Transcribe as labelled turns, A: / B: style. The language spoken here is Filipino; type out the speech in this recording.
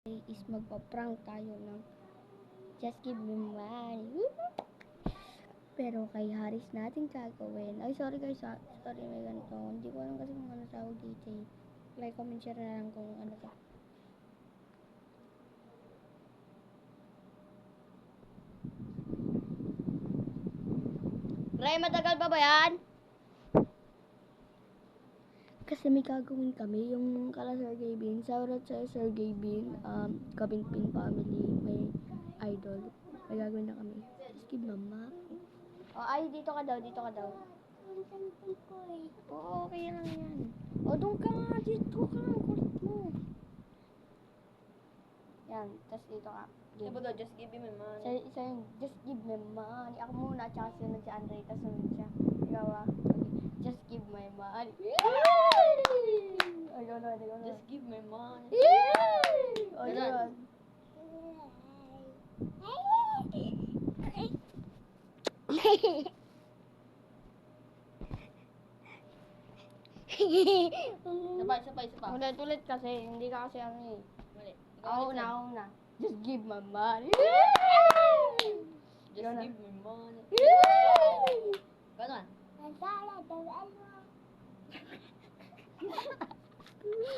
A: is magpa-prank tayo ng Just Give Me Money. Pero kay Haris natin gagawin. Ay, sorry guys, sorry may ganito. Hindi ko alam kasi kung ano tawag dito eh. Like, comment, share na lang kung ano to. Ray, matagal pa ba yan? Kasi may gagawin kami, yung kala Sergey Bin. Shoutout sa Sergey Bin, Kabinpin family, may idol. May gagawin na kami. Just give mama. Oh, ay, dito ka daw, dito ka daw. Oo, okay lang yan. O, doon ka nga, dito ka lang, kulit mo. Yan, tas dito ka.
B: Sabi ko, just give me money.
A: Isa yung, just give me money. Ako muna, tsaka sunod si Andre, tas sunod siya. Ikaw ah. Okay. Just give my money. Ay, gano'n, gano'n.
B: Just give me money.
A: Ay, gano'n.
B: Sabay.
A: Ulit kasi, hindi ka kasi ano eh.
B: Mali.
A: Ako na. Just give my money.
B: Just give me money. Ganon.